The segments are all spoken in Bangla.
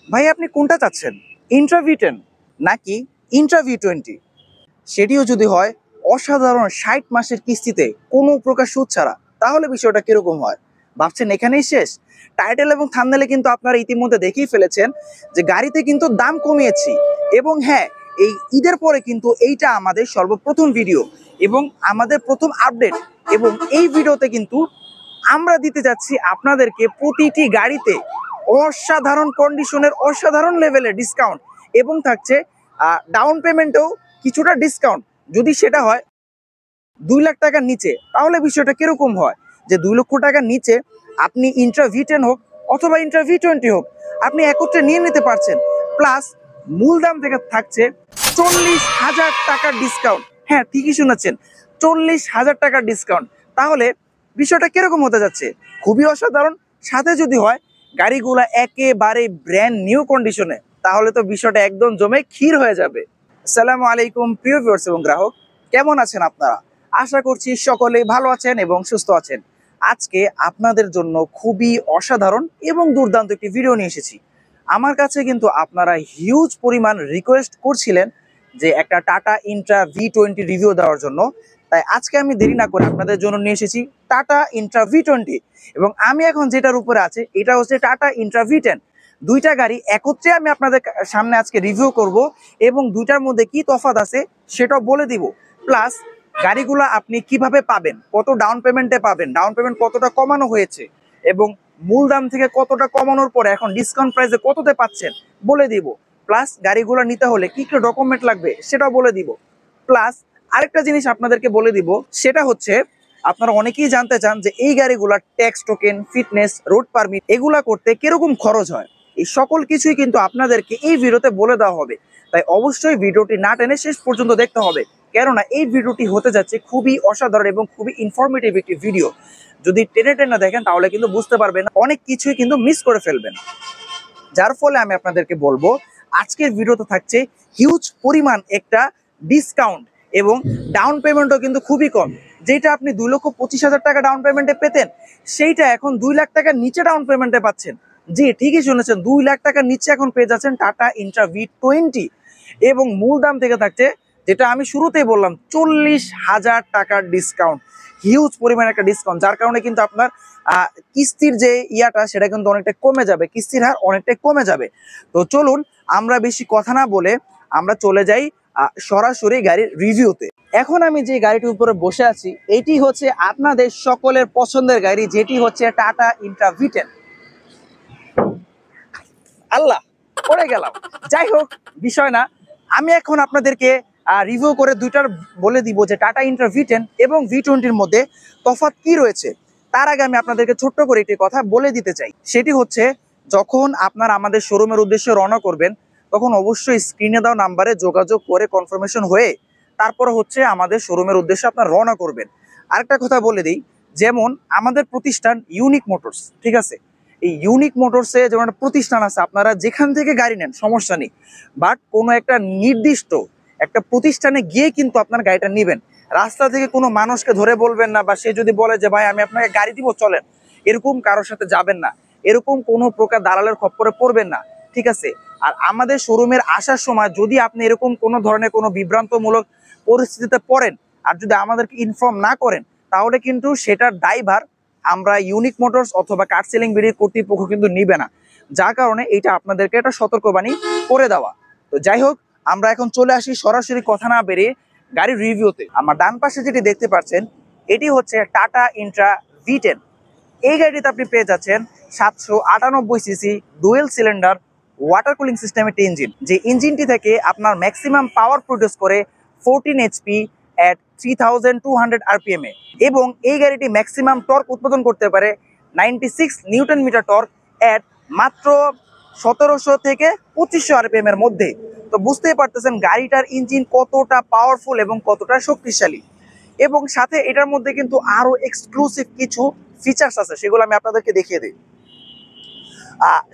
ভাই আপনি কোনটা চাচ্ছেন, ইন্ট্রা V10 নাকি ইন্ট্রা V20? সেটিও যদি হয় অসাধারণ 60 মাসের কিস্তিতে কোনো প্রকার সুদ ছাড়া, তাহলে বিষয়টা কিরকম হয় ভাবছেন? এখানেই শেষ? টাইটেল এবং থাম্বনেলে কিন্তু আপনারা ইতিমধ্যে দেখেই ফেলেছেন যে গাড়িতে কিন্তু দাম কমিয়েছি। এবং হ্যাঁ, এই ঈদের পরে কিন্তু এইটা আমাদের সর্বপ্রথম ভিডিও এবং আমাদের প্রথম আপডেট। এবং এই ভিডিওতে কিন্তু আমরা দিতে যাচ্ছি আপনাদেরকে প্রতিটি গাড়িতে অসাধারণ কন্ডিশনের অসাধারণ লেভেলের ডিসকাউন্ট, এবং থাকছে ডাউন পেমেন্টেও কিছুটা ডিসকাউন্ট। যদি সেটা হয় 2 লাখ টাকার নিচে, তাহলে বিষয়টা কিরকম হয় যে 2 লক্ষ টাকার নিচে আপনি ইন্ট্রা V10 হোক অথবা ইন্ট্রা V20 হোক, আপনি একত্রে নিয়ে নিতে পারছেন। প্লাস মূল দাম থেকে থাকছে 40,000 টাকার ডিসকাউন্ট। হ্যাঁ, ঠিকই শুনেছেন, 40,000 টাকার ডিসকাউন্ট। তাহলে বিষয়টা কিরকম হতে যাচ্ছে? খুবই অসাধারণ। সাথে যদি হয় গাড়িগুলা একেবারে ব্র্যান্ড নিউ কন্ডিশনে, তাহলে তো বিষয়টা একদম জমে ক্ষীর হয়ে যাবে। আসসালামু আলাইকুম প্রিয় ভিউয়ার্স এবং গ্রাহক, কেমন আছেন আপনারা? আশা করছি সকলেই ভালো আছেন এবং সুস্থ আছেন। আজকে আপনাদের জন্য খুবই অসাধারণ এবং দুর্দান্ত একটি ভিডিও নিয়ে এসেছি। আমার কাছে কিন্তু আপনারা হিউজ পরিমাণ রিকোয়েস্ট করছিলেন যে একটা টাটা ইন্ট্রা V20 রিভিউ দেওয়ার জন্য। তাই আজকে আমি দেরি না করে আপনাদের জন্য নিয়ে এসেছি টাটা ইন্ট্রা V20। এবং আমি এখন যেটার উপরে আছে এটা হচ্ছে টাটা ইন্ট্রা V10। দুইটা গাড়ি একত্রে আমি আপনাদের সামনে আজকে রিভিউ করব এবং দুইটার মধ্যে কি তফাৎ আছে সেটাও বলে দিব। প্লাস গাড়িগুলো আপনি কিভাবে পাবেন, কত ডাউন পেমেন্টে পাবেন, ডাউন পেমেন্ট কতটা কমানো হয়েছে এবং মূল দাম থেকে কতটা কমানোর পরে এখন ডিসকাউন্ট প্রাইসে কততে পাচ্ছেন বলে দিব। প্লাস গাড়িগুলো নিতে হলে কি কি ডকুমেন্ট লাগবে সেটাও বলে দিব। প্লাস আরেকটা জিনিস আপনাদেরকে বলে দিব, সেটা হচ্ছে আপনারা অনেকেই জানতে চান যে এই গাড়িগুলোর tax token, fitness, road permit এগুলা করতে কিরকম খরচ হয়। এই সকল কিছুই কিন্তু আপনাদেরকে এই ভিডিওতে বলে দেওয়া হবে। তাই অবশ্যই ভিডিওটি না টেনে শেষ পর্যন্ত দেখতে হবে, কেননা এই ভিডিওটি হতে যাচ্ছে খুবই অসাধারণ এবং খুবই ইনফরমেটিভ একটি ভিডিও। যদি টেনে টেনে দেখেন তাহলে কিন্তু বুঝতে পারবেন, অনেক কিছুই কিন্তু মিস করে ফেলবেন। যার ফলে আমি আপনাদেরকে বলবো আজকের ভিডিওতে থাকছে হিউজ পরিমাণ একটা ডিসকাউন্ট এবং ডাউন পেমেন্টও কিন্তু খুবই কম। যেটা আপনি 2,25,000 টাকা ডাউন পেমেন্টে পেতেন, সেইটা এখন 2 লাখ টাকার নিচে ডাউন পেমেন্টে পাচ্ছেন। জি ঠিকই শুনেছেন, 2 লাখ টাকার নিচে এখন পেয়ে যাচ্ছেন টাটা ইন্ট্রা V20। এবং মূল দাম থেকে থাকছে, যেটা আমি শুরুতেই বললাম, 40,000 টাকার ডিসকাউন্ট। হিউজ পরিমাণ একটা ডিসকাউন্ট, যার কারণে কিন্তু আপনার কিস্তির যে ইয়াটা সেটা কিন্তু অনেকটা কমে যাবে, কিস্তির হার অনেকটাই কমে যাবে। তো চলুন আমরা বেশি কথা না বলে আমরা চলে যাই সরাসরি গাড়ির রিভিউতে। এখন আমি যে গাড়িটির উপরে বসে আছি এটি হচ্ছে আপনাদের সকলের পছন্দের গাড়ি, যেটি হচ্ছে টাটা ইন্ট্রা V10। আল্লাহ, পড়ে গেলাম। যাই হোক, বিষয় না। আমি এখন আপনাদেরকে রিভিউ করে দুইটার বলে দিব যে টাটা ইন্ট্রা V10 এবং V20-র মধ্যে তফাৎ কি রয়েছে। তার আগে আমি আপনাদেরকে ছোট্ট করে একটি কথা বলে দিতে চাই, সেটি হচ্ছে যখন আপনারা আমাদের শোরুমের উদ্দেশ্যে রওনা করবেন তখন অবশ্যই স্ক্রিনে দেওয়া নাম্বারে যোগাযোগ করে কনফার্মেশন হয়ে তারপর হচ্ছে আমাদের শোরুমের উদ্দেশ্যে আপনারা রওনা করবেন। আরেকটা কথা বলে দিই, যেমন আমাদের প্রতিষ্ঠান ইউনিক মোটরস, ঠিক আছে? এই ইউনিক মোটরসে যেমন একটা প্রতিষ্ঠান আছে, আপনারা যেখান থেকে গাড়ি নেন সমস্যা নেই, বাট কোনো একটা নির্দিষ্ট একটা প্রতিষ্ঠানে গিয়ে কিন্তু আপনার গাড়িটা নেবেন। রাস্তা থেকে কোনো মানুষকে ধরে বলবেন না, বা সে যদি বলে যে ভাই আমি আপনাকে গাড়ি দিব চলেন, এরকম কারোর সাথে যাবেন না, এরকম কোনো প্রকার দালালের খপ্পরে পড়বেন না, ঠিক আছে? আর আমাদের শোরুমের আসার সময় যদি আপনি এরকম কোনো ধরনের কোনো বিভ্রান্তমূলক পরিস্থিতিতে পড়েন আর যদি আমাদেরকে ইনফর্ম না করেন, তাহলে কিন্তু সেটার দায়ভার আমরা ইউনিক মোটরস অথবা কার সেলিং বিডির কর্তৃপক্ষ কিন্তু নিবে না। যার কারণে এটা আপনাদেরকে একটা সতর্কবাণী করে দেওয়া। তো যাই হোক, আমরা এখন চলে আসি সরাসরি কথা না বেরিয়ে গাড়ির রিভিউতে। আমার ডান পাশে যেটি দেখতে পাচ্ছেন এটি হচ্ছে টাটা ইন্ট্রা V10। এই গাড়িতে আপনি পেয়ে যাচ্ছেন 798 CC dual cylinder water cooling system একটি ইঞ্জিন, যে ইঞ্জিনটি থেকে আপনার ম্যাক্সিমাম পাওয়ার প্রডিউস করে 14 HP at 3200 RPM এ। এবং এই গাড়িটি ম্যাক্সিমাম টর্ক উৎপাদন করতে পারে 96 নিউটন মিটার টর্ক এট মাত্র 1700 থেকে 2500 RPM এর মধ্যে। তো বুঝতেই পারতেছেন গাড়িটার ইঞ্জিন কতটা পাওয়ারফুল এবং কতটা শক্তিশালী। এবং সাথে এটার মধ্যে কিন্তু আরো এক্সক্লুসিভ কিছু ফিচার্স আছে, সেগুলো আমি আপনাদেরকে দেখিয়ে দিই।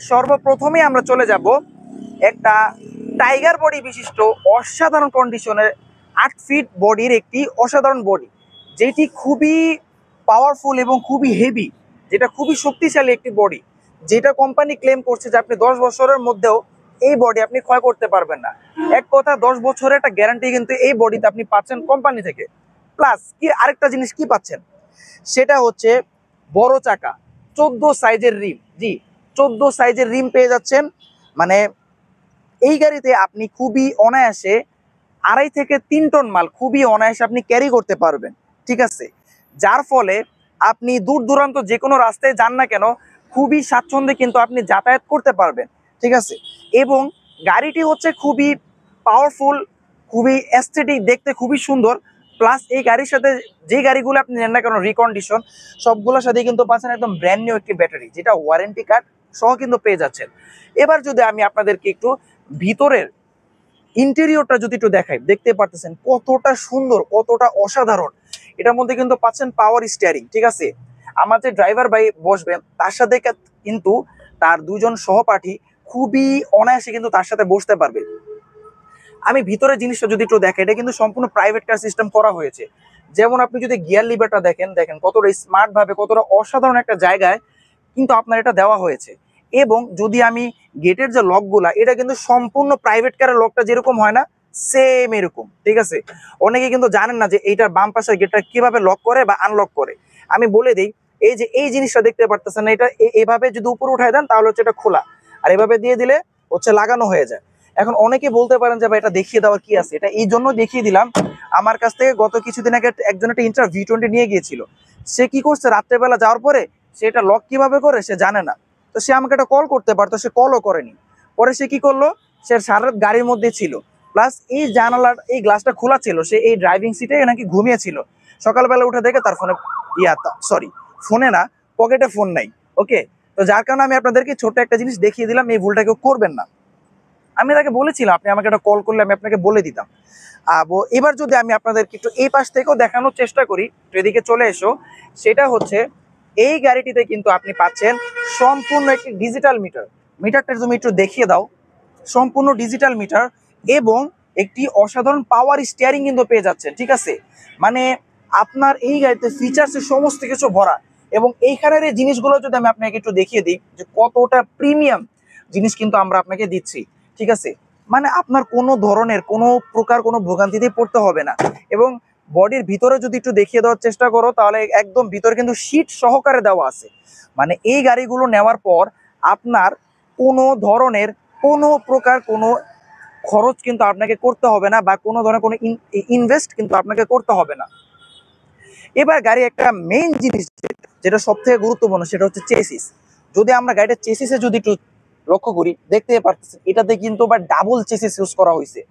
সর্বপ্রথমে আমরা চলে যাব একটা টাইগার বডি বিশিষ্ট অসাধারণ কন্ডিশনের 8 ফিট বডির একটি অসাধারণ বডি, যেটি খুবই পাওয়ারফুল এবং খুবই হেভি, যেটা খুবই শক্তিশালী একটি বডি। যেটা কোম্পানি ক্লেম করছে যে আপনি 10 বছরের মধ্যেও এই বডি আপনি ক্ষয় করতে পারবেন না। এক কথা 10 বছরের একটা গ্যারান্টি কিন্তু এই বডিতে আপনি পাচ্ছেন কোম্পানি থেকে। প্লাস কি আরেকটা জিনিস কি পাচ্ছেন, সেটা হচ্ছে বড় চাকা, 14 সাইজের রিম। জি, 14 সাইজের রিম পেয়ে যাচ্ছেন। মানে এই গাড়িতে আপনি খুবই অনায়াসে 2.5 থেকে 3 টন মাল খুবই অনায়াসে আপনি ক্যারি করতে পারবেন, ঠিক আছে। যার ফলে আপনি দূর দূরান্ত যে কোনো রাস্তায় যান না কেন খুবই স্বাচ্ছন্দ্যে কিন্তু আপনি যাতায়াত করতে পারবেন, ঠিক আছে। এবং গাড়িটি হচ্ছে খুবই পাওয়ারফুল, খুবই অ্যাস্থেটিক, দেখতে খুবই সুন্দর। প্লাস এই গাড়ির সাথে যে গাড়িগুলো আপনি নেন না কেন রিকন্ডিশন সবগুলোর সাথে কিন্তু পাচ্ছেন একদম ব্র্যান্ড নিউ একটি ব্যাটারি, যেটা ওয়ারেন্টি কার্ড সহ কিন্তু পেয়ে যাচ্ছেন। এবার যদি আমি আপনাদেরকে একটু ভিতরের ইন্টেরিয়রটা যদি একটু দেখাই, দেখতে পারতেছেন কতটা সুন্দর, কতটা অসাধারণ। এটার মধ্যে কিন্তু পাচ্ছেন পাওয়ার স্টিয়ারিং, ঠিক আছে। আমার যে ড্রাইভার ভাই বসবেন তার সাথে কিন্তু তার দুজন সহপাঠী খুবই অনায়াসে কিন্তু তার সাথে বসতে পারবে। আমি ভিতরে জিনিসটা যদি একটু দেখাই, এটা কিন্তু সম্পূর্ণ প্রাইভেট কার সিস্টেম করা হয়েছে। যেমন আপনি যদি গিয়ার লিভারটা দেখেন, দেখেন কতটা স্মার্ট ভাবে, কতটা অসাধারণ একটা জায়গায় কিন্তু আপনার এটা দেওয়া হয়েছে। এবং যদি আমি গেটের যে লকগুলা, এটা কিন্তু সম্পূর্ণ প্রাইভেট কারের লকটা যেরকম হয় না, সেম এরকম, ঠিক আছে। অনেকে কিন্তু জানেন না যে এইটার বাম পাশের গেটটা কিভাবে লক করে বা আনলক করে। আমি বলে দিই, এই যে এই জিনিসটা দেখতে পারতেছেন, এটা এইভাবে যদি উপরে উঠায় দেন তাহলে হচ্ছে এটা খোলা, আর এভাবে দিয়ে দিলে হচ্ছে লাগানো হয়ে যায়। এখন অনেকে বলতে পারেন যে ভাই এটা দেখিয়ে দেওয়ার কি আছে, এটা এই জন্য দেখিয়ে দিলাম। আমার কাছ থেকে গত কিছুদিন আগে একজন একটা ইন্টার V20 নিয়ে গিয়েছিল। সে কি করছে, রাত্রেবেলা যাওয়ার পরে সে এটা লক কিভাবে করে সে জানে না। তো সে আমাকে একটা কল করতে পারতো, সে কলও করেনি। পরে সে কি করলো, সে সারা রাত গাড়ির মধ্যে ছিল, প্লাস এই জানালার এই গ্লাসটা খোলা ছিল, সে এই ড্রাইভিং সিটে নাকি ঘুমিয়েছিল। সকালবেলা উঠে দেখে তার ফোনে ফোনে না, পকেটে ফোন নাই। ওকে, তো যার কারণে আমি আপনাদেরকে ছোট একটা জিনিস দেখিয়ে দিলাম, এই ভুলটা কেউ করবেন না। আমি তাকে বলেছিলাম আপনি আমাকে একটা কল করলে আমি আপনাকে বলে দিতাম। এবার যদি আমি আপনাদেরকে একটু এই পাশ থেকেও দেখানোর চেষ্টা করি, এদিকে চলে এসো। সেটা হচ্ছে এই গাড়িটিতে কিন্তু আপনি পাচ্ছেন সম্পূর্ণ একটি ডিজিটাল মিটার। মিটারটা তুমি একটু দেখিয়ে দাও, সম্পূর্ণ ডিজিটাল মিটার এবং একটি অসাধারণ পাওয়ার স্টিয়ারিং কিন্তু পেয়ে যাচ্ছেন, ঠিক আছে। মানে আপনার এই গাড়িতে ফিচার্সে সমস্ত কিছু ভরা। এবং এইখানের এই জিনিসগুলো যদি আমি আপনাকে একটু দেখিয়ে দিই যে কতটা প্রিমিয়াম জিনিস কিন্তু আমরা আপনাকে দিচ্ছি, ঠিক আছে। মানে আপনার কোনো ধরনের কোনো প্রকার কোনো ভোগান্তিতে পড়তে হবে না। এবং বডির ভিতরে যদি একটু দেখিয়ে দেওয়ার চেষ্টা করো, তাহলে একদম ভিতরে কিন্তু শীট সহকারে দেওয়া আছে। মানে এই গাড়িগুলো নেওয়ার পর আপনার কোনো ধরনের কোনো প্রকার কোনো খরচ কিন্তু আপনাকে করতে হবে না, বা কোনো ধরনের কোনো ইনভেস্ট কিন্তু আপনাকে করতে হবে না। এবার গাড়ি একটা মেইন জিনিস যেটা সব থেকে গুরুত্বপূর্ণ, সেটা হচ্ছে চেসিস। যদি আমরা গাড়িটার চেসিসে যদি একটু লক্ষ্য করি, দেখতে পারতেছি এটাতে কিন্তু আবার ডাবল চেসিস ইউজ করা হয়েছে।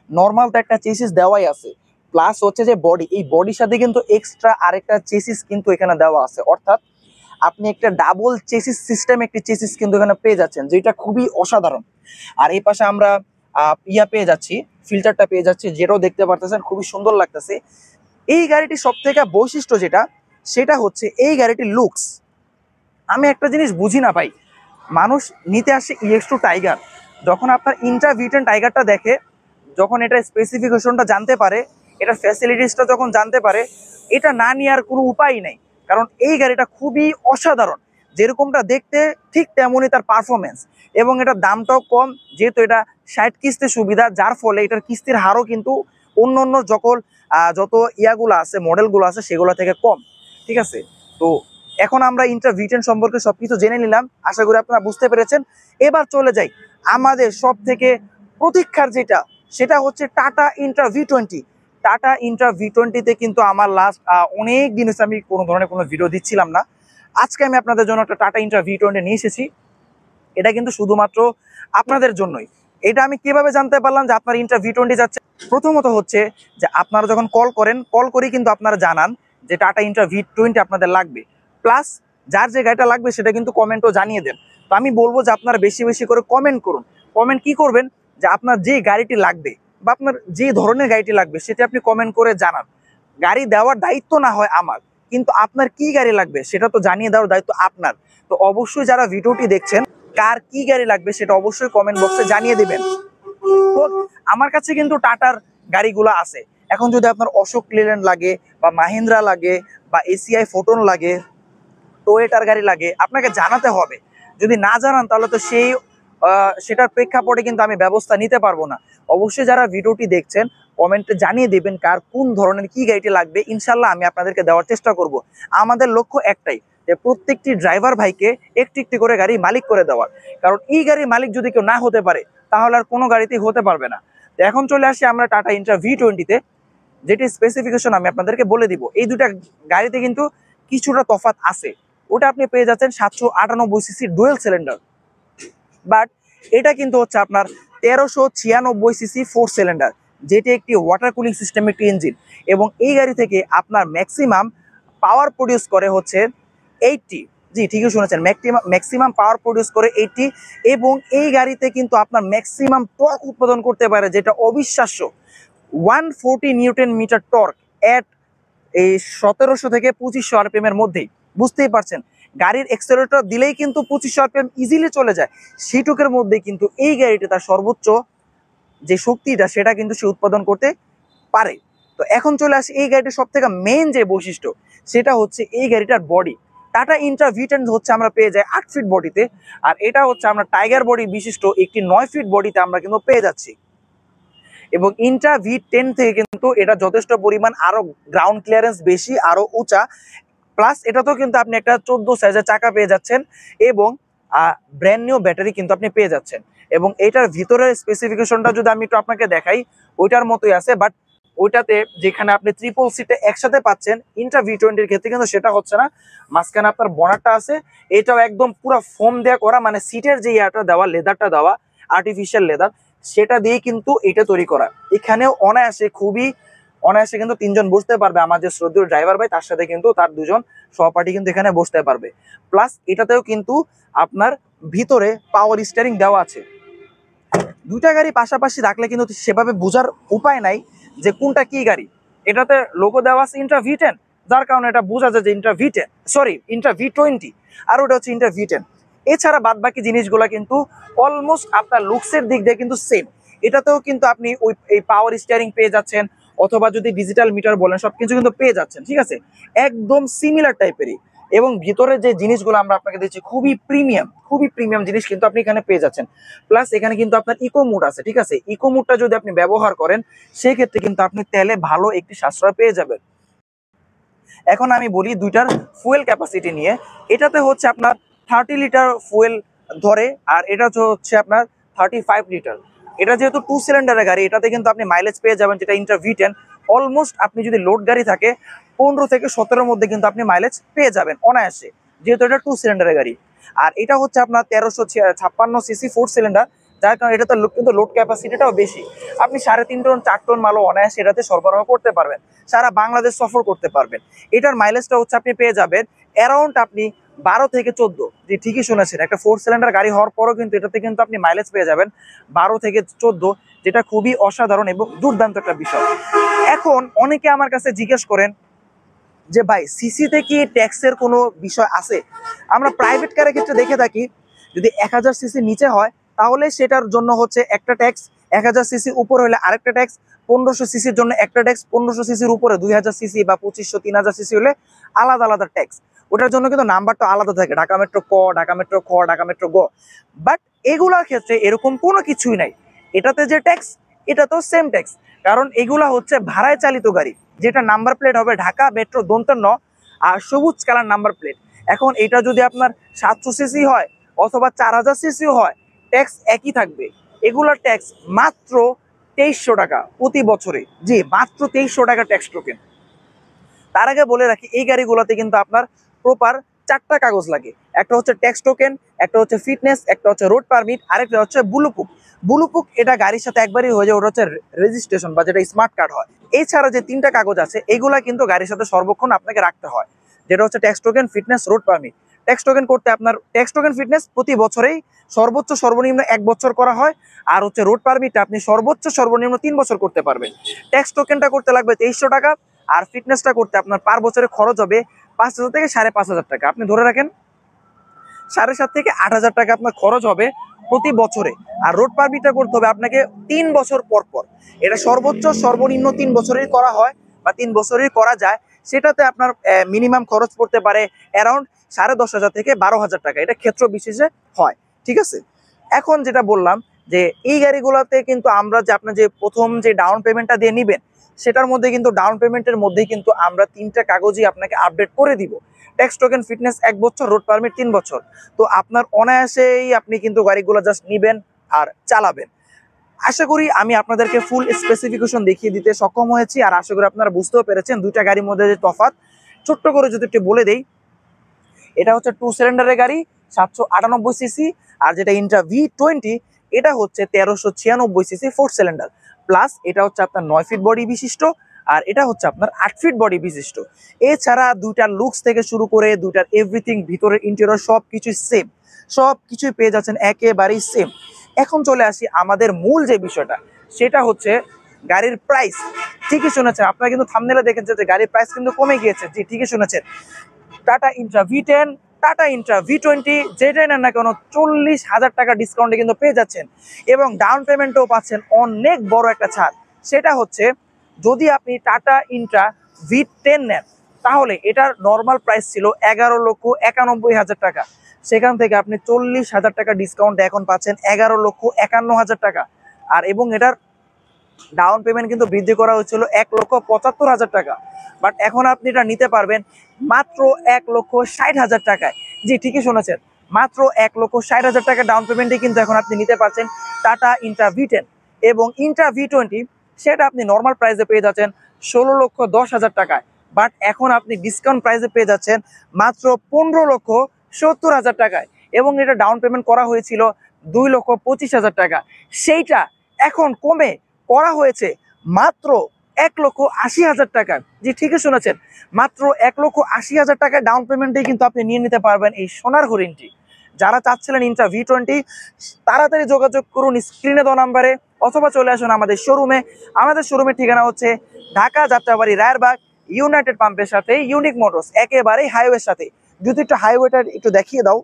নর্মাল তো একটা চেসিস দেওয়াই আছে, প্লাস হচ্ছে যে বডি, এই বডির সাথে কিন্তু এক্সট্রা আরেকটা চেসিস কিন্তু এখানে দেওয়া আছে। অর্থাৎ আপনি একটা ডাবল চেসিস সিস্টেম একটি চেসিস কিন্তু এখানে পেয়ে যাচ্ছেন, যেটা খুবই অসাধারণ। আর এই পাশে আমরা পেয়ে যাচ্ছি, ফিল্টারটা পেয়ে যাচ্ছি, যেটাও দেখতে পারতেছেন খুবই সুন্দর লাগতেছে। এই গাড়িটির সব থেকে বৈশিষ্ট্য যেটা, সেটা হচ্ছে এই গাড়িটির লুকস। আমি একটা জিনিস বুঝি না ভাই, মানুষ নিতে আসে EX2 টাইগার, যখন আপনার ইন্ট্রা V10 টাইগারটা দেখে, যখন এটা স্পেসিফিকেশনটা জানতে পারে, এটা ফ্যাসিলিটিসটা যখন জানতে পারে, এটা না নেওয়ার কোনো উপায় নেই। কারণ এই গাড়িটা খুবই অসাধারণ, যেরকমটা দেখতে ঠিক তেমনই তার পারফরমেন্স। এবং এটার দামটাও কম, যেহেতু এটা 60 কিস্তি সুবিধা, যার ফলে এটার কিস্তির হারও কিন্তু অন্য অন্য যত ইয়াগুলো আছে, মডেলগুলো আছে, সেগুলো থেকে কম, ঠিক আছে। তো এখন আমরা ইন্ট্রা V10 সম্পর্কে সবকিছু জেনে নিলাম, আশা করি আপনারা বুঝতে পেরেছেন। এবার চলে যাই আমাদের সব থেকে প্রতীক্ষার যেটা, সেটা হচ্ছে Tata intra V20। Tata intra V20-তে কিন্তু আমার লাস্ট অনেক দিন হচ্ছে আমি কোনো ধরনের কোনো ভিডিও দিচ্ছিলাম না। আজকে আমি আপনাদের জন্য একটা টাটা ইন্ট্রা V20 নিয়ে এসেছি। এটা কিন্তু শুধুমাত্র আপনাদের জন্যই। এটা আমি কিভাবে জানতে পারলাম যে আপনার ইন্ট্রা V20 যাচ্ছে? প্রথমত হচ্ছে যে আপনারা যখন কল করেন, কল করেই কিন্তু আপনারা জানান যে টাটা ইন্ট্রা V20 আপনাদের লাগবে। প্লাস যার যে গাড়িটা লাগবে সেটা কিন্তু কমেন্টও জানিয়ে দেন। তো আমি বলবো যে আপনারা বেশি বেশি করে কমেন্ট করুন। কমেন্ট কি করবেন, যে আপনার যে গাড়িটি লাগবে বা আপনার যে ধরনের গাড়িটি লাগবে সেটা আপনি কমেন্ট করে জানান। গাড়ি দেওয়ার দায়িত্ব না হয় আমার, কিন্তু আপনার কি গাড়ি লাগবে সেটা তো জানিয়ে দেওয়ার দায়িত্ব আপনার। তো অবশ্যই যারা ভিডিওটি দেখছেন, কার কি গাড়ি লাগবে সেটা অবশ্যই কমেন্ট বক্সে জানিয়ে দেবেন। তো আমার কাছে কিন্তু টাটার গাড়িগুলো আছে। এখন যদি আপনার অশোক লেল্যান্ড লাগে, বা মাহিন্দ্রা লাগে, বা ACI ফোটন লাগে, টোয়েটার গাড়ি লাগে, আপনাকে জানাতে হবে। যদি না জানান তাহলে তো সেটার প্রেক্ষাপটে কিন্তু আমি ব্যবস্থা নিতে পারবো না। অবশ্যই যারা ভিডিওটি দেখছেন কমেন্টে জানিয়ে দেবেন কার কোন ধরনের কি গাড়িটি লাগবে, ইনশাল্লাহ আমি আপনাদেরকে দেওয়ার চেষ্টা করব। আমাদের লক্ষ্য একটাই, যে প্রত্যেকটি ড্রাইভার ভাইকে একটি একটি করে গাড়ি মালিক করে দেওয়ার। কারণ এই গাড়ির মালিক যদি কেউ না হতে পারে তাহলে আর কোনো গাড়িতেই হতে পারবে না। তো এখন চলে আসি আমরা টাটা ইন্ট্রা V20-তে, যেটি স্পেসিফিকেশন আমি আপনাদেরকে বলে দিব। এই দুটা গাড়িতে কিন্তু কিছুটা তফাৎ আছে। ওটা আপনি পেয়ে যাচ্ছেন 798 সিসি ডুয়েল সিলিন্ডার, বাট এটা কিন্তু হচ্ছে আপনার 1396 সিসি 4 সিলিন্ডার, যেটি একটি ওয়াটার কুলিং সিস্টেম একটি ইঞ্জিন। এবং এই গাড়ি থেকে আপনার ম্যাক্সিমাম পাওয়ার প্রডিউস করে হচ্ছে 80, জি ঠিকই শুনেছেন, ম্যাক্সিমাম পাওয়ার প্রডিউস করে 80। এবং এই গাড়িতে কিন্তু আপনার ম্যাক্সিমাম টর্ক উৎপাদন করতে পারে, যেটা অবিশ্বাস্য, 140 নিউটন মিটার টর্ক এট এই 1700 থেকে 2500 আরপিএম এর মধ্যেই। বুঝতেই পারছেন, গাড়ির এক্সেলারেটর দিলেই কিন্তু 2500 আরপিএম ইজিলি চলে যায়। সেইটুকের মধ্যেই কিন্তু এই গাড়িটি তার সর্বোচ্চ যে শক্তিটা সেটা কিন্তু সে উৎপাদন করতে পারে। তো এখন চলে আসে এই গাড়িটির সব থেকে মেইন যে বৈশিষ্ট্য, সেটা হচ্ছে এই গাড়িটার বডি। টাটা ইন্ট্রা V10 হচ্ছে আমরা পেয়ে যাই 8 ফিট বডিতে, আর এটা হচ্ছে আমরা টাইগার বডি বিশিষ্ট একটি 9 ফিট বডিতে আমরা কিন্তু পেয়ে যাচ্ছি। এবং ইন্ট্রা V10 থেকে কিন্তু এটা যথেষ্ট পরিমাণ আরো গ্রাউন্ড ক্লিয়ারেন্স বেশি, আরো উঁচা, প্লাস এটাতেও কিন্তু আপনি একটা 14 সাইজের চাকা পেয়ে যাচ্ছেন এবং ব্র্যান্ড নিউ ব্যাটারি কিন্তু আপনি পেয়ে যাচ্ছেন। এবং এটার ভিতরের স্পেসিফিকেশনটা যদি আমি একটু আপনাকে দেখাই, ওইটার মতোই আছে, বাট ওইটাতে যেখানে আপনি ট্রিপল সিটে একসাথে পাচ্ছেন, ইন্ট্রা V20-র ক্ষেত্রে কিন্তু সেটা হচ্ছে না। মাঝখানে আপনার বনারটা আছে, এটাও একদম পুরো ফোম দেওয়া করা, মানে সিটের যে ইয়াটা দেওয়া, লেদারটা দেওয়া আর্টিফিশিয়াল লেদার, সেটা দিয়ে কিন্তু এটা তৈরি করা। এখানেও খুবই অনায়াসে কিন্তু 3 জন বসতে পারবে। আমার যে শ্রদ্ধেয় ড্রাইভার ভাই, তার সাথে কিন্তু তার 2 জন সহপাঠী কিন্তু এখানে বসতে পারবে। প্লাস এটাতেও কিন্তু আপনার ভিতরে পাওয়ার স্টিয়ারিং দেওয়া আছে। দুইটা গাড়ি পাশাপাশি রাখলে কিন্তু সেভাবে বোঝার উপায় নাই যে কোনটা কি গাড়ি। এটাতে লোগো দেওয়া আছে ইন্ট্রা V10, যার কারণে এটা বোঝা যায় যে ইন্ট্রা V20, আর ওটা হচ্ছে ইন্ট্রা V10। এছাড়া বাদ বাকি জিনিসগুলো কিন্তু অলমোস্ট আপনার লুকসের দিক দিয়ে কিন্তু সেম। এটাতেও কিন্তু আপনি এই পাওয়ার স্টিয়ারিং পেয়ে যাচ্ছেন, অথবা যদি ডিজিটাল মিটার বলেন সবকিছু কিন্তু পেয়ে যাচ্ছেন, ঠিক আছে, একদম সিমিলার টাইপেরই। এবং ভিতরে যে জিনিসগুলো আমরা আপনাকে দিচ্ছি খুবই প্রিমিয়াম জিনিস কিন্তু আপনি এখানে পেয়ে যাচ্ছেন। প্লাস এখানে কিন্তু আপনার ইকো মুড আছে, ঠিক আছে, ইকো মুডটা যদি আপনি ব্যবহার করেন সেই ক্ষেত্রে কিন্তু আপনি তেলে ভালো একটি সাশ্রয় পেয়ে যাবেন। এখন আমি বলি দুইটার ফুয়েল ক্যাপাসিটি নিয়ে। এটাতে হচ্ছে আপনার 30 লিটার ফুয়েল ধরে, আর এটা হচ্ছে আপনার 35 লিটার। এটা যেহেতু 2 সিলিন্ডারের গাড়ি, এটাতে কিন্তু আপনি মাইলেজ পেয়ে যাবেন, যেটা ইন্ট্রা V10 অলমোস্ট আপনি যদি লোড গাড়ি থাকে 15 থেকে 17-র মধ্যে কিন্তু আপনি মাইলেজ পেয়ে যাবেন অনায়াসে, যেহেতু এটা 2 সিলিন্ডারের গাড়ি। আর এটা হচ্ছে আপনার 1356 সিসি 4 সিলিন্ডার, যার কারণে এটাতে কিন্তু লোড ক্যাপাসিটিটাও বেশি। আপনি 3.5 টন 4 টন মালও অনায়াসে এটাতে সরবরাহ করতে পারবেন, সারা বাংলাদেশ সফর করতে পারবেন। এটার মাইলেজটা হচ্ছে আপনি পেয়ে যাবেন অ্যারাউন্ড আপনি 12 থেকে 14, যে ঠিকই শুনেছেন, একটা 4 সিলিন্ডার গাড়ি হওয়ার পরও কিন্তু এটাতে কিন্তু আপনি মাইলেজ পেয়ে যাবেন 12 থেকে 14, যেটা খুবই অসাধারণ এবং দুর্দান্ত একটা বিষয়। এখন অনেকে আমার কাছে জিজ্ঞেস করেন যে ভাই সিসিতে কি ট্যাক্সের কোনো বিষয় আছে? আমরা প্রাইভেট কারের ক্ষেত্রে দেখে থাকি, যদি 1000 সিসি নিচে হয় তাহলে সেটার জন্য হচ্ছে একটা ট্যাক্স, 1000 সিসি উপর হলে আরেকটা ট্যাক্স, 1500 সিসির জন্য একটা ট্যাক্স, 1500 সিসির উপরে 2000 সিসি বা 2500 3000 সিসি হলে আলাদা আলাদা ট্যাক্স। ওটার জন্য কিন্তু নাম্বারটা আলাদা থাকে, ঢাকা মেট্রো ক, ঢাকা মেট্রো খ, ঢাকা মেট্রো গ। বাট এগুলোর ক্ষেত্রে এরকম কোনো কিছুই নাই। এটাতে যে ট্যাক্স, এটা তো সেম ট্যাক্স, কারণ এগুলা হচ্ছে ভাড়ায় চালিত গাড়ি, যেটা নাম্বার প্লেট হবে ঢাকা মেট্রো দন্তন্য আর সবুজ কালার নাম্বার প্লেট। এখন এটা যদি আপনার 700 সিসি হয় অথবা 4000 সিসিও হয়, ট্যাক্স একই থাকবে। এগুলার ট্যাক্স মাত্র 2300 টাকা প্রতি বছরে, জি মাত্র 2300 টাকা ট্যাক্স টোকেন। তার আগে বলে রাখি, এই গাড়িগুলোতে কিন্তু আপনার প্রপার 4টা কাগজ লাগে, একটা হচ্ছে ট্যাক্স টোকেন, একটা হচ্ছে ফিটনেস, একটা হচ্ছে রোড পারমিট, আরেকটা হচ্ছে ব্লুপুক। এটা গাড়ির সাথে একবারই হয়ে যায়, ওটা হচ্ছে রেজিস্ট্রেশন বা যেটা স্মার্ট কার্ড হয়। এছাড়া যে 3টা কাগজ আছে এগুলা কিন্তু গাড়ির সাথে সর্বক্ষণ আপনাকে রাখতে হয়, যেটা হচ্ছে tax token, fitness, road permit. Tax token করতে আপনার ট্যাক্স টোকেন ফিটনেস প্রতি বছরেই সর্বোচ্চ সর্বনিম্ন 1 বছর করা হয়, আর হচ্ছে রোড পারমিটটা আপনি সর্বোচ্চ সর্বনিম্ন 3 বছর করতে পারবেন। ট্যাক্স টোকেনটা করতে লাগবে 2300 টাকা, আর ফিটনেসটা করতে আপনার পার বছরে খরচ হবে 5000 থেকে 5500 টাকা। আপনি ধরে রাখেন 7.5 থেকে 8000 টাকা আপনার খরচ হবে প্রতি বছরে। আর রোড পারমিটটা করতে হবে আপনাকে 3 বছর পর পর। এটা সর্বোচ্চ সর্বনিম্ন 3 বছরের করা হয় বা 3 বছরের করা যায়। সেটাতে আপনার মিনিমাম খরচ পড়তে পারে অ্যারাউন্ড 10,500 থেকে 12,000 টাকা, এটা ক্ষেত্র বিশেষে হয়। ঠিক আছে, এখন যেটা বললাম যে এই গাড়িগুলোতে কিন্তু আমরা যে আপনার যে প্রথম যে ডাউন পেমেন্টটা দিয়ে নিবেন, সেটার মধ্যে কিন্তু ডাউন পেমেন্টের মধ্যে কিন্তু আমরা 3টা কাগজই আপনাকে আপডেট করে দিব। ট্যাক্স টোকেন, ফিটনেস 1 বছর, রোড পারমিট 3 বছর। তো আপনার অনায়াসেই আপনি কিন্তু গাড়িগুলো জাস্ট নিবেন আর চালাবেন। আশা করি আমি আপনাদেরকে ফুল স্পেসিফিকেশন দেখিয়ে দিতে সক্ষম হয়েছি, আর আশা করি আপনারা বুঝতেও পেরেছেন দুইটা গাড়ির মধ্যে যে তফাৎ। ছোট্ট করে যদি একটু বলে দেই, এটা হচ্ছে 2 সিলিন্ডারের গাড়ি 798 সিসি, আর যেটা ইন্ট্রা V20 এটা হচ্ছে 1396 সিসি 4 সিলিন্ডার, প্লাস এটা হচ্ছে আপনার 9 ফিট বডি বিশিষ্ট, আর এটা হচ্ছে আপনার 8 ফিট বডি বিশিষ্ট। এছাড়া দুইটার লুকস থেকে শুরু করে দুইটার এভরিথিং, ভিতরের ইন্টেরিয়র সব কিছুই সেম, সব কিছুই পেয়ে যাচ্ছেন একেবারেই সেম। এখন চলে আসি আমাদের মূল যে বিষয়টা, সেটা হচ্ছে গাড়ির প্রাইস। ঠিকই শুনেছেন, আপনারা কিন্তু থাম্বনেলে দেখেছেন যে গাড়ির প্রাইস কিন্তু কমে গিয়েছে। জি, ঠিকই শুনেছেন, tata Intra V10, tata intra V20 যেটাই নেন না কেন 40,000 টাকা ডিসকাউন্টে কিন্তু পেয়ে যাচ্ছেন, এবং ডাউন পেমেন্টও পাচ্ছেন অনেক বড় একটা ছাড়। সেটা হচ্ছে যদি আপনি টাটা ইন্ট্রা V10 নেন, তাহলে এটার নর্মাল প্রাইস ছিল 11,91,000 টাকা, সেখান থেকে আপনি 40,000 টাকা ডিসকাউন্ট এখন পাচ্ছেন 11,51,000 টাকা। আর এবং এটার ডাউন পেমেন্ট কিন্তু বৃদ্ধি করা হয়েছিল 1,75,000 টাকা, বাট এখন আপনি এটা নিতে পারবেন মাত্র 1,60,000 টাকায়। জি, ঠিকই শুনেছেন, মাত্র 1,60,000 টাকা ডাউন পেমেন্টে কিন্তু এখন আপনি নিতে পারছেন টাটা ইন্ট্রা V10। এবং ইন্ট্রা V20 সেটা আপনি নর্মাল প্রাইসে পেয়ে যাচ্ছেন 16,10,000 টাকায়, বাট এখন আপনি ডিসকাউন্ট প্রাইসে পেয়ে যাচ্ছেন মাত্র 15,70,000 টাকায়, এবং এটা ডাউন পেমেন্ট করা হয়েছিল 2,25,000 টাকা, সেইটা এখন কমে করা হয়েছে মাত্র 1,80,000 টাকা। জি, ঠিকই শুনেছেন, মাত্র 1,80,000 টাকা ডাউন পেমেন্টে কিন্তু আপনি নিয়ে নিতে পারবেন এই সোনার হরিণটি। যারা চাচ্ছিলেন ইন্ট্রা V20, তাড়াতাড়ি যোগাযোগ করুন স্ক্রিনে দেওয়া নাম্বারে, অথবা চলে আসুন আমাদের শোরুমে। আমাদের শোরুমের ঠিকানা হচ্ছে ঢাকা যাত্রাবাড়ি রায়েরবাগ ইউনাইটেড পাম্পের সাথে ইউনিক মোটরস, একেবারেই হাইওয়ের সাথে। যদি একটু হাইওয়েটা একটু দেখিয়ে দাও,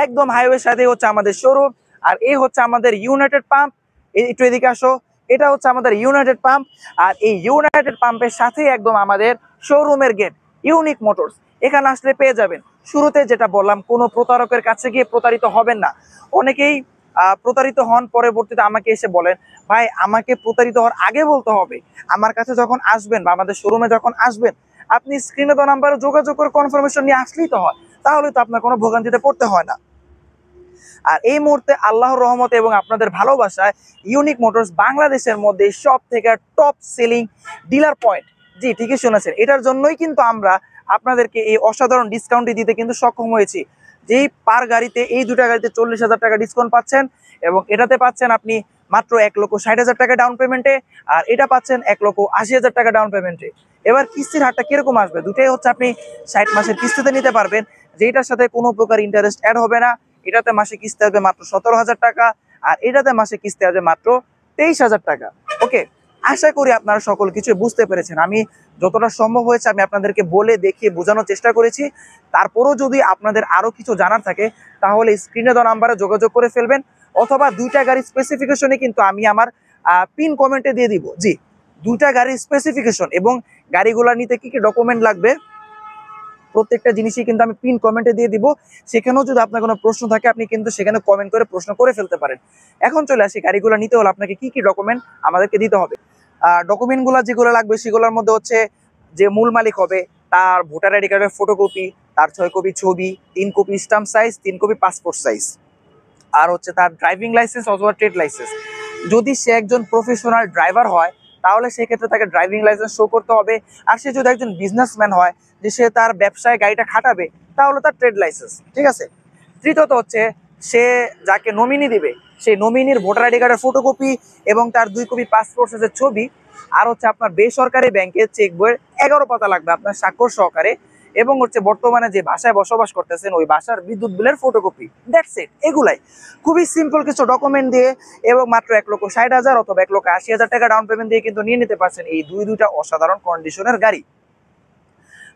একদম হাইওয়ের সাথে হচ্ছে আমাদের শোরুম, আর এই হচ্ছে আমাদের ইউনাইটেড পাম্প। একটু এদিকে আসো, এটা হচ্ছে আমাদের ইউনাইটেড পাম্প, আর এই ইউনাইটেড পাম্পের সাথেই একদম আমাদের শোরুমের গেট ইউনিক মোটরস। এখানে আসলে পেয়ে যাবেন, শুরুতে যেটা বললাম, কোনো প্রতারকের কাছে গিয়ে প্রতারিত হবেন না। অনেকেই প্রতারিত হন, পরবর্তীতে আমাকে এসে বলেন, ভাই আমাকে প্রতারিত হওয়ার আগে বলতে হবে। আমার কাছে যখন আসবেন বা আমাদের শোরুমে যখন আসবেন, আপনি স্ক্রিনে দেওয়া নাম্বারে যোগাযোগ করে কনফার্মেশন নিয়ে আসলেই তো হয়, তাহলে তো আপনার কোনো ভোগান্তিতে পড়তে হয় না। আর এই মুহূর্তে আল্লাহর রহমতে এবং আপনাদের ভালোবাসায় ইউনিক মোটরস বাংলাদেশের মধ্যে সব থেকে টপ সেলিং ডিলার পয়েন্ট। জি, ঠিকই শুনেছেন, এটার জন্যই কিন্তু আমরা আপনাদেরকে এই অসাধারণ ডিসকাউন্টটি দিতে কিন্তু সক্ষম হয়েছি। যেই পার গাড়িতে, এই দুটা গাড়িতে 40,000 টাকা ডিসকাউন্ট পাচ্ছেন, এবং এটাতে পাচ্ছেন আপনি মাত্র 1,60,000 টাকা ডাউন পেমেন্টে, আর এটা পাচ্ছেন 1,80,000 টাকা ডাউন পেমেন্টে। এবার কিস্তির হারটা কিরকম আসবে, দুটাই হচ্ছে আপনি 60 মাসের কিস্তিতে নিতে পারবেন, যেটার সাথে কোনো প্রকার ইন্টারেস্ট অ্যাড হবে না। এটাতে মাসে কিস্তি আসবে মাত্র 17,000 টাকা, আর এটাতে মাসে কিস্তি আসবে মাত্র 23,000 টাকা। ওকে, আশা করি আপনারা সকল কিছু বুঝতে পেরেছেন। আমি যতটা সম্ভব হয়েছে আমি আপনাদেরকে বলে দেখিয়ে বোঝানোর চেষ্টা করেছি। তারপরও যদি আপনাদের আরো কিছু জানার থাকে, তাহলে স্ক্রিনে দেওয়া নাম্বারে যোগাযোগ করে ফেলবেন, অথবা দুইটা গাড়ির স্পেসিফিকেশনে কিন্তু আমি আমার পিন কমেন্টে দিয়ে দিব। জি, দুইটা গাড়ির স্পেসিফিকেশন এবং গাড়িগুলা নিতে কি কি ডকুমেন্ট লাগবে, প্রত্যেকটা জিনিসই কিন্তু আমি পিন কমেন্টে দিয়ে দিব। সেখানেও যদি আপনার কোনো প্রশ্ন থাকে, আপনি কিন্তু সেখানে কমেন্ট করে প্রশ্ন করে ফেলতে পারেন। এখন চলে আসি, গাড়িগুলো নিতে হলে আপনাকে কি কি ডকুমেন্ট আমাদেরকে দিতে হবে। ডকুমেন্টগুলো যেগুলো লাগবে সেগুলোর মধ্যে হচ্ছে, যে মূল মালিক হবে তার ভোটার আইডি কার্ডের ফটোকপি, তার 6 কপি ছবি, 3 copy stamp size, 3 copy passport size, আর হচ্ছে তার ড্রাইভিং লাইসেন্স অথবা ট্রেড লাইসেন্স। যদি সে একজন প্রফেশনাল ড্রাইভার হয়, তাহলে সেক্ষেত্রে তাকে ড্রাইভিং লাইসেন্স শো করতে হবে। আর সে যদি একজন বিজনেসম্যান হয়, যে সে তার ব্যবসায় গাড়িটা খাটাবে, তাহলে তার ট্রেড লাইসেন্স। ঠিক আছে। তৃতীয়ত হচ্ছে, সে যাকে নমিনি দিবে, সেই নমিনির ভোটার আইডি কার্ডের ফটোকপি এবং তার 2 কপি পাসপোর্ট সাইজের ছবি, আর হচ্ছে আপনার বেসরকারি ব্যাংকের চেক বইয়ের 11 পাতা লাগবে আপনার স্বাক্ষর সহকারে, এবং হচ্ছে বর্তমানে যে ভাষায় বসবাস করতেছেন ওই ভাষার বিদ্যুৎ বিলের ফটোকপি। That's it. এগুলাই খুবই সিম্পল কিছু ডকুমেন্ট দিয়ে, এবং মাত্র 1,60,000 অথবা 1,80,000 টাকা ডাউন পেমেন্ট দিয়ে কিন্তু নিয়ে নিতে পারছেন এই দুইটা অসাধারণ কন্ডিশনের গাড়ি।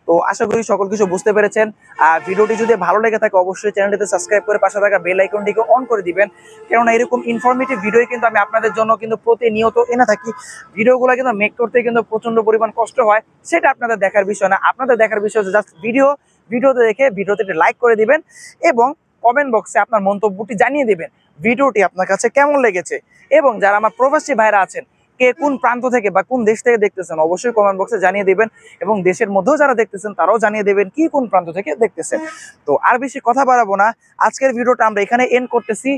তো আশা করি সকল কিছু বুঝতে পেরেছেন। আর ভিডিওটি যদি ভালো লেগে থাকে, অবশ্যই চ্যানেলটিতে সাবস্ক্রাইব করে পাশে থাকা বেল আইকনটিকে অন করে দিবেন, কেননা এরকম ইনফরমেটিভ ভিডিও কিন্তু আমি আপনাদের জন্য কিন্তু প্রতিনিয়ত এনে থাকি। ভিডিওগুলো কিন্তু মেক করতে কিন্তু প্রচন্ড পরিমাণ কষ্ট হয়, সেটা আপনাদের দেখার বিষয় না। আপনাদের দেখার বিষয় হচ্ছে জাস্ট ভিডিও, ভিডিওতে দেখে ভিডিওতে একটি লাইক করে দিবেন এবং কমেন্ট বক্সে আপনার মন্তব্যটি জানিয়ে দিবেন ভিডিওটি আপনার কাছে কেমন লেগেছে। এবং যারা আমার প্রবাসী ভাইরা আছেন, কে কোন প্রান্ত থেকে বা কোন দেশ থেকে দেখতেছেন অবশ্যই কমেন্ট বক্সে জানিয়ে দিবেন এবং দেশের মধ্যেও যারা দেখতেছেন তারাও জানিয়ে দেবেন কি কোন প্রান্ত থেকে দেখতেছেন। তো আর বেশি কথা বাড়াবো না, আজকের ভিডিওটা আমরা এখানে এন্ড করতেছি।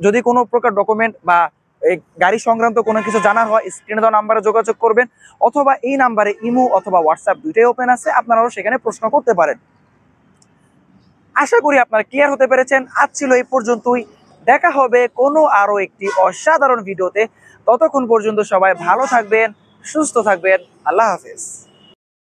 যদি কোনো প্রকার ডকুমেন্ট বা এই গাড়ি সংক্রান্ত কোনো কিছু জানার হয় স্ক্রিনে দেওয়া নাম্বারে যোগাযোগ করবেন, অথবা এই নাম্বারে ইমো অথবা হোয়াটসঅ্যাপ দুইটাই ওপেন আছে, আপনারাও সেখানে প্রশ্ন করতে পারেন। আশা করি আপনারা ক্লিয়ার হতে পেরেছেন। আজ ছিল এই পর্যন্তই, দেখা হবে কোনো আরো একটি অসাধারণ ভিডিওতে। ততক্ষণ পর্যন্ত সবাই ভালো থাকবেন, সুস্থ থাকবেন। আল্লাহ হাফেজ।